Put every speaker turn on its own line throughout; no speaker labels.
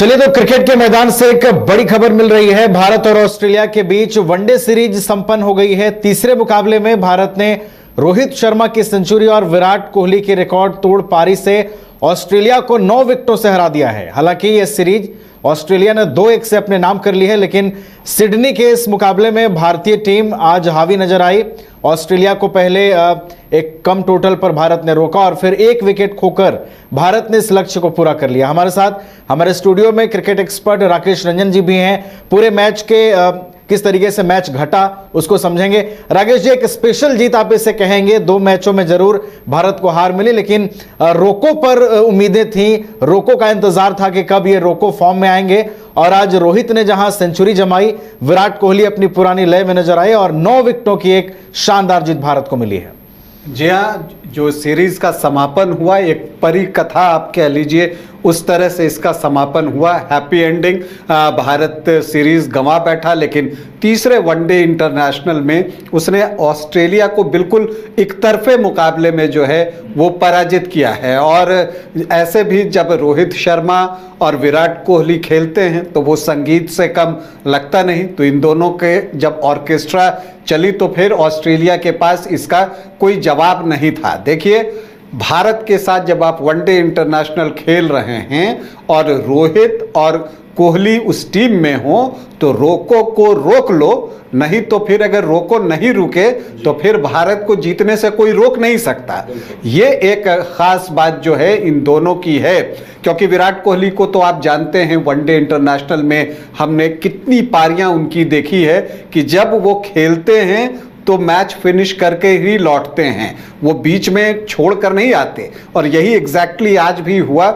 चलिए तो क्रिकेट के मैदान से एक बड़ी खबर मिल रही है। भारत और ऑस्ट्रेलिया के बीच वनडे सीरीज संपन्न हो गई है। तीसरे मुकाबले में भारत ने रोहित शर्मा की सेंचुरी और विराट कोहली की रिकॉर्ड तोड़ पारी से ऑस्ट्रेलिया को 9 विकेटों से हरा दिया है। हालांकि यह सीरीज ऑस्ट्रेलिया ने 2-1 से अपने नाम कर ली है, लेकिन सिडनी के इस मुकाबले में भारतीय टीम आज हावी नजर आई। ऑस्ट्रेलिया को पहले एक कम टोटल पर भारत ने रोका और फिर 1 विकेट खोकर भारत ने इस लक्ष्य को पूरा कर लिया। हमारे साथ हमारे स्टूडियो में क्रिकेट एक्सपर्ट राकेश रंजन जी भी हैं। पूरे मैच के किस तरीके से मैच घटा उसको समझेंगे। राकेश जी, एक स्पेशल जीत आप इसे कहेंगे। 2 मैचों में जरूर भारत को हार मिली, लेकिन रोको पर उम्मीदें थी, रोको का इंतजार था कि कब ये रोको फॉर्म में आएंगे। और आज रोहित ने जहां सेंचुरी जमाई, विराट कोहली अपनी पुरानी लय में नजर आए और 9 विकेटों की एक शानदार जीत भारत को मिली है।
जी हाँ, जो सीरीज का समापन हुआ, एक परी कथा आप कह लीजिए, उस तरह से इसका समापन हुआ। Happy ending. भारत सीरीज गंवा बैठा, लेकिन तीसरे वनडे इंटरनेशनल में उसने ऑस्ट्रेलिया को बिल्कुल एक तरफे मुकाबले में जो है वो पराजित किया है। और ऐसे भी जब रोहित शर्मा और विराट कोहली खेलते हैं तो वो संगीत से कम लगता नहीं। तो इन दोनों के जब ऑर्केस्ट्रा चली तो फिर ऑस्ट्रेलिया के पास इसका कोई जवाब नहीं था। देखिए, भारत के साथ जब आप वनडे इंटरनेशनल खेल रहे हैं और रोहित और कोहली उस टीम में हो तो रोको को रोक लो, नहीं तो फिर अगर रोको नहीं रुके तो फिर भारत को जीतने से कोई रोक नहीं सकता। ये एक खास बात जो है इन दोनों की है, क्योंकि विराट कोहली को तो आप जानते हैं वनडे इंटरनेशनल में हमने कितनी पारियां उनकी देखी है कि जब वो खेलते हैं तो मैच फिनिश करके ही लौटते हैं, वो बीच में छोड़ कर नहीं आते। और यही एग्जैक्टली आज भी हुआ।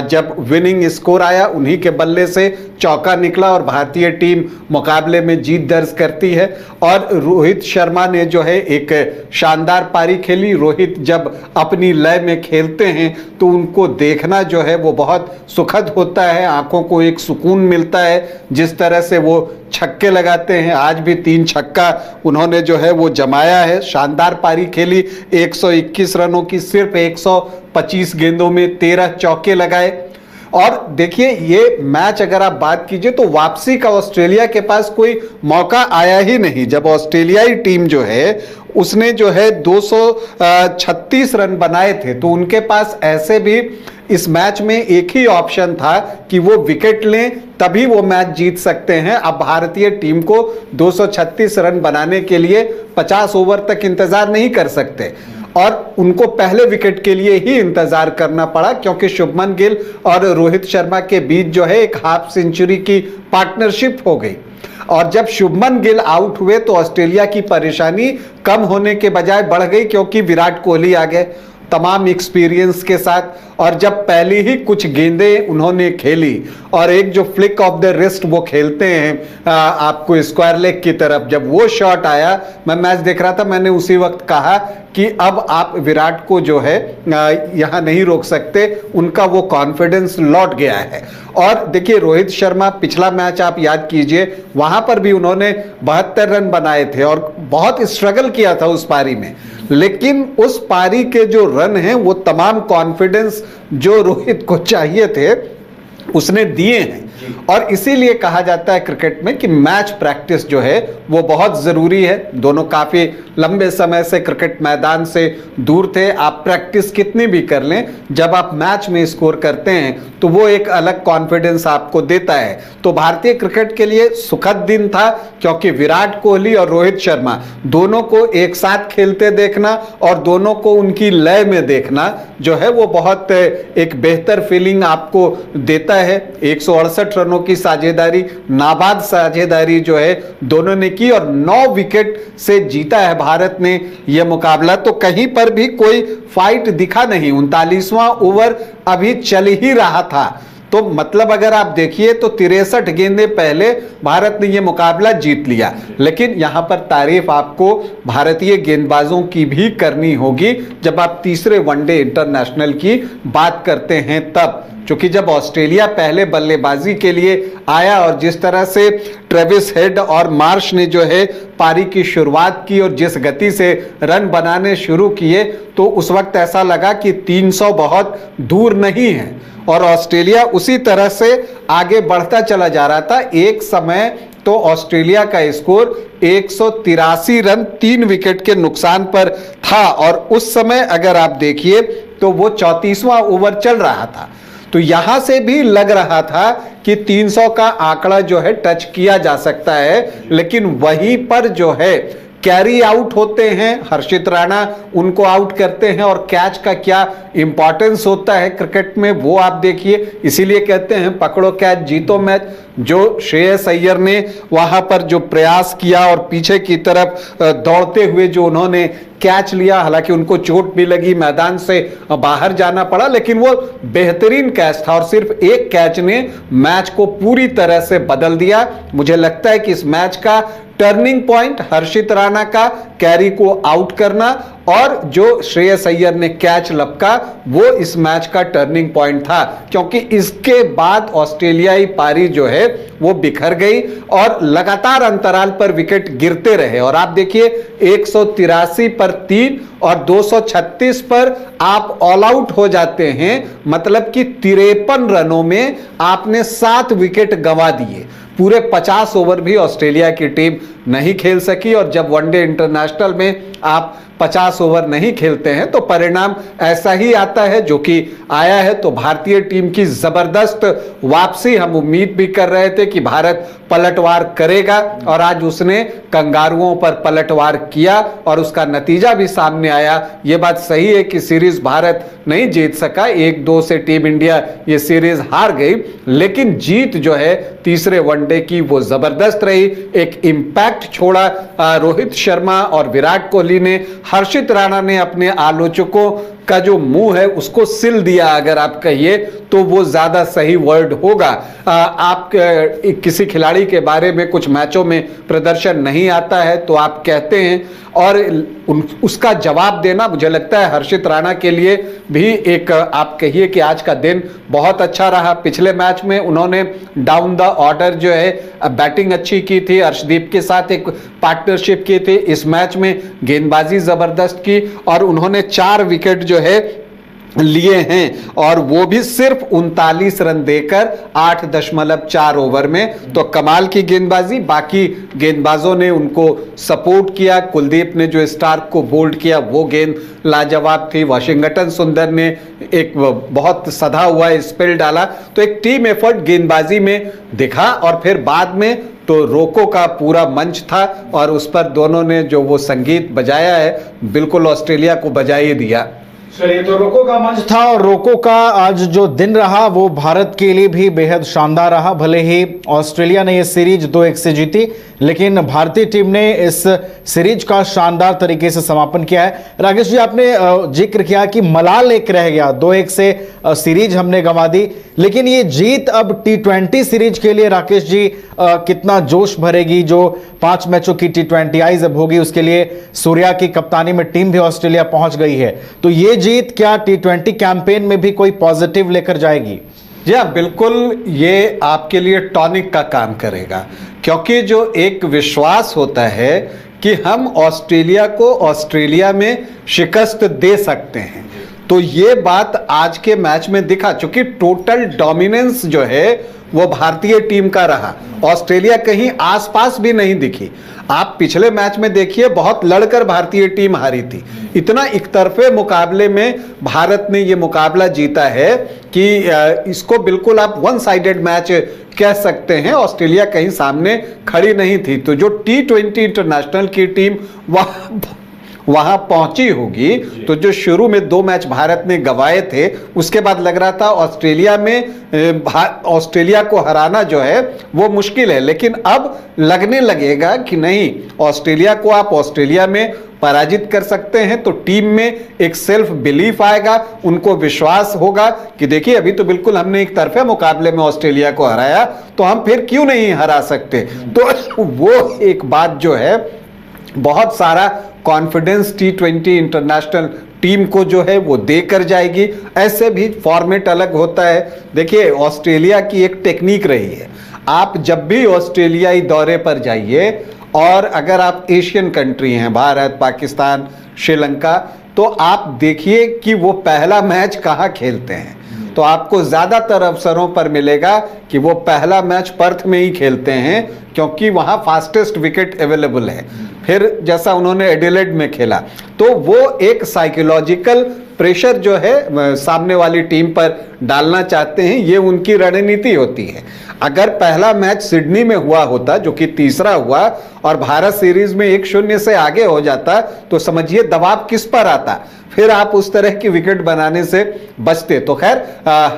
जब विनिंग स्कोर आया, उन्हीं के बल्ले से चौका निकला और भारतीय टीम मुकाबले में जीत दर्ज करती है। और रोहित शर्मा ने जो है एक शानदार पारी खेली। रोहित जब अपनी लय में खेलते हैं तो उनको देखना जो है वो बहुत सुखद होता है, आंखों को एक सुकून मिलता है। जिस तरह से वो छक्के लगाते हैं, आज भी 3 छक्का उन्होंने जो है वो जमाया है। शानदार पारी खेली, 121 रनों की सिर्फ 125 गेंदों में 13 चौके लगाए। और देखिए, ये मैच अगर आप बात कीजिए तो वापसी का ऑस्ट्रेलिया के पास कोई मौका आया ही नहीं। जब ऑस्ट्रेलियाई टीम जो है उसने जो है 236 रन बनाए थे तो उनके पास ऐसे भी इस मैच में एक ही ऑप्शन था कि वो विकेट लें, तभी वो मैच जीत सकते हैं। अब भारतीय टीम को 236 रन बनाने के लिए 50 ओवर तक इंतजार नहीं कर सकते और उनको पहले विकेट के लिए ही इंतजार करना पड़ा, क्योंकि शुभमन गिल और रोहित शर्मा के बीच जो है एक हाफ सेंचुरी की पार्टनरशिप हो गई। और जब शुभमन गिल आउट हुए तो ऑस्ट्रेलिया की परेशानी कम होने के बजाय बढ़ गई, क्योंकि विराट कोहली आ गए तमाम एक्सपीरियंस के साथ। और जब पहली ही कुछ गेंदें उन्होंने खेली और एक जो फ्लिक ऑफ द रिस्ट वो खेलते हैं आपको स्क्वायर लेग की तरफ, जब वो शॉट आया, मैं मैच देख रहा था, मैंने उसी वक्त कहा कि अब आप विराट को जो है यहाँ नहीं रोक सकते, उनका वो कॉन्फिडेंस लौट गया है। और देखिए, रोहित शर्मा पिछला मैच आप याद कीजिए, वहां पर भी उन्होंने 72 रन बनाए थे और बहुत स्ट्रगल किया था उस पारी में, लेकिन उस पारी के जो रन हैं वो तमाम कॉन्फिडेंस जो रोहित को चाहिए थे उसने दिए हैं। और इसीलिए कहा जाता है क्रिकेट में कि मैच प्रैक्टिस जो है वो बहुत ज़रूरी है। दोनों काफ़ी लंबे समय से क्रिकेट मैदान से दूर थे। आप प्रैक्टिस कितनी भी कर लें, जब आप मैच में स्कोर करते हैं तो वो एक अलग कॉन्फिडेंस आपको देता है। तो भारतीय क्रिकेट के लिए सुखद दिन था, क्योंकि विराट कोहली और रोहित शर्मा दोनों को एक साथ खेलते देखना और दोनों को उनकी लय में देखना जो है वो बहुत एक बेहतर फीलिंग आपको देता है। 168 रनों की साझेदारी, नाबाद साझेदारी जो है दोनों ने की और 9 विकेट से जीता है भारत ने यह मुकाबला। तो कहीं पर भी कोई फाइट दिखा नहीं, 39वां ओवर अभी चल ही रहा था। तो मतलब अगर आप देखिए तो 63 गेंदें पहले भारत ने यह मुकाबला जीत लिया। लेकिन यहां पर तारीफ आपको भारतीय गेंदबाजों की भी करनी होगी जब आप तीसरे वनडे इंटरनेशनल की बात करते हैं। तब क्योंकि जब ऑस्ट्रेलिया पहले बल्लेबाजी के लिए आया और जिस तरह से ट्रेविस हेड और मार्श ने जो है पारी की शुरुआत की और जिस गति से रन बनाने शुरू किए, तो उस वक्त ऐसा लगा कि 300 बहुत दूर नहीं है और ऑस्ट्रेलिया उसी तरह से आगे बढ़ता चला जा रहा था। एक समय तो ऑस्ट्रेलिया का स्कोर 183 रन 3 विकेट के नुकसान पर था और उस समय अगर आप देखिए तो वो 34वां ओवर चल रहा था। तो यहां से भी लग रहा था कि 300 का आंकड़ा जो है टच किया जा सकता है, लेकिन वहीं पर जो है कैरी आउट होते हैं, हर्षित राणा उनको आउट करते हैं और कैच का क्या इंपॉर्टेंस होता है क्रिकेट में वो आप देखिए। इसीलिए कहते हैं पकड़ो कैच जीतो मैच। जो श्रेयस अय्यर ने वहां पर जो प्रयास किया और पीछे की तरफ दौड़ते हुए जो उन्होंने कैच लिया, हालांकि उनको चोट भी लगी, मैदान से बाहर जाना पड़ा, लेकिन वो बेहतरीन कैच था और सिर्फ एक कैच ने मैच को पूरी तरह से बदल दिया। मुझे लगता है कि इस मैच का टर्निंग पॉइंट हर्षित राणा का कैरी को आउट करना और जो श्रेयस अय्यर ने कैच लपका वो इस मैच का टर्निंग पॉइंट था, क्योंकि इसके बाद ऑस्ट्रेलियाई पारी जो है वो बिखर गई और लगातार अंतराल पर विकेट गिरते रहे। और आप देखिए 183 पर 3 और 236 पर आप ऑल आउट हो जाते हैं, मतलब कि 53 रनों में आपने 7 विकेट गंवा दिए। पूरे 50 ओवर भी ऑस्ट्रेलिया की टीम नहीं खेल सकी और जब वनडे इंटरनेशनल में आप 50 ओवर नहीं खेलते हैं तो परिणाम ऐसा ही आता है जो कि आया है। तो भारतीय टीम की जबरदस्त वापसी, हम उम्मीद भी कर रहे थे कि भारत पलटवार करेगा और आज उसने कंगारुओं पर पलटवार किया और उसका नतीजा भी सामने आया। यह बात सही है कि सीरीज भारत नहीं जीत सका, 1-2 से टीम इंडिया ये सीरीज हार गई, लेकिन जीत जो है तीसरे वनडे की वो जबरदस्त रही। एक इंपैक्ट छोड़ा रोहित शर्मा और विराट कोहली ने, हर्षित राणा ने अपने आलोचकों का जो मुंह है उसको सिल दिया, अगर आप कहिए तो वो ज्यादा सही वर्ड होगा। आप किसी खिलाड़ी के बारे में कुछ मैचों में प्रदर्शन नहीं आता है तो आप कहते हैं और उसका जवाब देना, मुझे लगता है हर्षित राणा के लिए भी एक आप कहिए कि आज का दिन बहुत अच्छा रहा। पिछले मैच में उन्होंने डाउन द ऑर्डर जो है बैटिंग अच्छी की थी, अर्शदीप के साथ एक पार्टनरशिप की थी। इस मैच में गेंदबाजी जबरदस्त की और उन्होंने 4 विकेट जो है लिए हैं और वो भी सिर्फ 39 रन देकर 8.4 ओवर में। तो कमाल की गेंदबाजी, बाकी गेंदबाजों ने उनको सपोर्ट किया। कुलदीप ने जो स्टार्क को बोल्ड किया वो गेंद लाजवाब थी। वाशिंगटन सुंदर ने एक बहुत सधा हुआ स्पेल डाला। तो एक टीम एफर्ट गेंदबाजी में दिखा और फिर बाद में तो रोको का पूरा मंच था और उस पर दोनों ने जो वो संगीत बजाया है बिल्कुल ऑस्ट्रेलिया को बजा ही दिया।
चलिए, तो रोको का मंच था और रोको का आज जो दिन रहा वो भारत के लिए भी बेहद शानदार रहा। भले ही ऑस्ट्रेलिया ने ये सीरीज 2-1 से जीती, लेकिन भारतीय टीम ने इस सीरीज का शानदार तरीके से समापन किया है। राकेश जी, आपने जिक्र किया कि मलाल एक रह गया, 2-1 से सीरीज हमने गंवा दी, लेकिन ये जीत अब T20 सीरीज के लिए राकेश जी कितना जोश भरेगी। जो 5 मैचों की T20 अब होगी उसके लिए सूर्या की कप्तानी में टीम भी ऑस्ट्रेलिया पहुंच गई है, तो ये जीत क्या T20 कैंपेन में भी कोई पॉजिटिव लेकर जाएगी?
जी हाँ, बिल्कुल, ये आपके लिए टॉनिक का काम करेगा, क्योंकि जो एक विश्वास होता है कि हम ऑस्ट्रेलिया को ऑस्ट्रेलिया में शिकस्त दे सकते हैं, तो ये बात आज के मैच में दिखा। चूंकि टोटल डोमिनेंस जो है वो भारतीय टीम का रहा, ऑस्ट्रेलिया कहीं आसपास भी नहीं दिखी। आप पिछले मैच में देखिए, बहुत लड़कर भारतीय टीम हारी थी। इतना एकतरफे मुकाबले में भारत ने ये मुकाबला जीता है कि इसको बिल्कुल आप वन साइडेड मैच कह सकते हैं। ऑस्ट्रेलिया कहीं सामने खड़ी नहीं थी। तो जो T20 इंटरनेशनल की टीम वहां पहुंची होगी, तो जो शुरू में 2 मैच भारत ने गंवाए थे उसके बाद लग रहा था ऑस्ट्रेलिया में ऑस्ट्रेलिया को हराना जो है वो मुश्किल है, लेकिन अब लगने लगेगा कि नहीं, ऑस्ट्रेलिया को आप ऑस्ट्रेलिया में पराजित कर सकते हैं। तो टीम में एक सेल्फ बिलीफ आएगा, उनको विश्वास होगा कि देखिए अभी तो बिल्कुल हमने एक तरफा मुकाबले में ऑस्ट्रेलिया को हराया, तो हम फिर क्यों नहीं हरा सकते। तो वो एक बात जो है, बहुत सारा कॉन्फिडेंस T20 इंटरनेशनल टीम को जो है वो देकर जाएगी। ऐसे भी फॉर्मेट अलग होता है। देखिए, ऑस्ट्रेलिया की एक टेक्निक रही है, आप जब भी ऑस्ट्रेलियाई दौरे पर जाइए और अगर आप एशियन कंट्री हैं, भारत, पाकिस्तान, श्रीलंका, तो आप देखिए कि वो पहला मैच कहाँ खेलते हैं। तो आपको ज़्यादातर अवसरों पर मिलेगा कि वो पहला मैच पर्थ में ही खेलते हैं, क्योंकि वहाँ फास्टेस्ट विकेट अवेलेबल है। फिर जैसा उन्होंने एडिलेड में खेला, तो वो एक साइकोलॉजिकल प्रेशर जो है सामने वाली टीम पर डालना चाहते हैं, ये उनकी रणनीति होती है। अगर पहला मैच सिडनी में हुआ होता, जो कि तीसरा हुआ, और भारत सीरीज में 1-0 से आगे हो जाता, तो समझिए दबाव किस पर आता, फिर आप उस तरह की विकेट बनाने से बचते। तो खैर,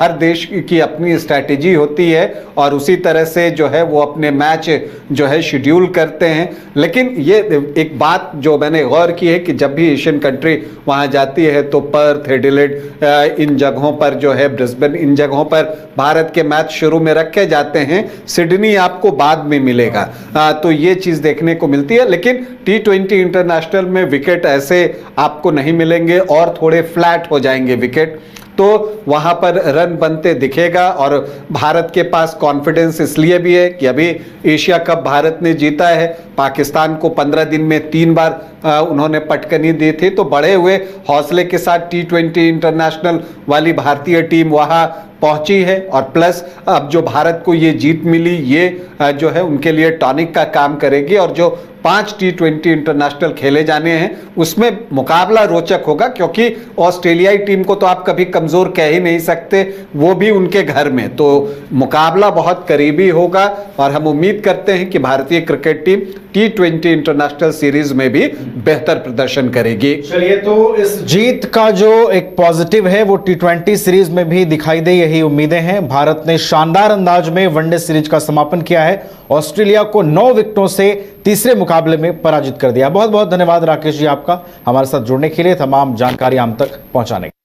हर देश की अपनी स्ट्रैटेजी होती है और उसी तरह से जो है वो अपने मैच जो है शेड्यूल करते हैं। लेकिन ये एक बात जो मैंने गौर की है कि जब भी एशियन कंट्री वहाँ जाती है तो पर्थ, एडिलेड, इन जगहों पर जो है ब्रिस्बेन, इन जगहों पर भारत के मैच शुरू में रखे जाते हैं। सिडनी आपको बाद में मिलेगा। तो ये चीज़ देखने को मिलती है। लेकिन T20 इंटरनेशनल में विकेट ऐसे आपको नहीं मिलेंगे और थोड़े फ्लैट हो जाएंगे विकेट, तो वहां पर रन बनते दिखेगा। और भारत के पास कॉन्फिडेंस इसलिए भी है कि अभी एशिया कप भारत ने जीता है, पाकिस्तान को 15 दिन में 3 बार उन्होंने पटकनी दी थी। तो बढ़े हुए हौसले के साथ T20 इंटरनेशनल वाली भारतीय टीम वहां पहुंची है। और प्लस अब जो भारत को ये जीत मिली, ये जो है उनके लिए टॉनिक का काम करेगी। और जो 5 T20 इंटरनेशनल खेले जाने हैं उसमें मुकाबला रोचक होगा, क्योंकि ऑस्ट्रेलियाई टीम को तो आप कभी कमजोर कह ही नहीं सकते, वो भी उनके घर में। तो मुकाबला बहुत करीबी होगा और हम उम्मीद करते हैं कि भारतीय cricket team T20 international series में भी बेहतर प्रदर्शन करेगी।
चलिए, तो इस जीत का जो एक पॉजिटिव है वो T20 सीरीज में भी दिखाई दे, यही उम्मीदें हैं। भारत ने शानदार अंदाज में वनडे सीरीज का समापन किया है, ऑस्ट्रेलिया को 9 विकेटों से तीसरे मुकाबले में पराजित कर दिया। बहुत बहुत धन्यवाद राकेश जी आपका, हमारे साथ जुड़ने के लिए, तमाम जानकारी हम तक पहुंचाने के लिए।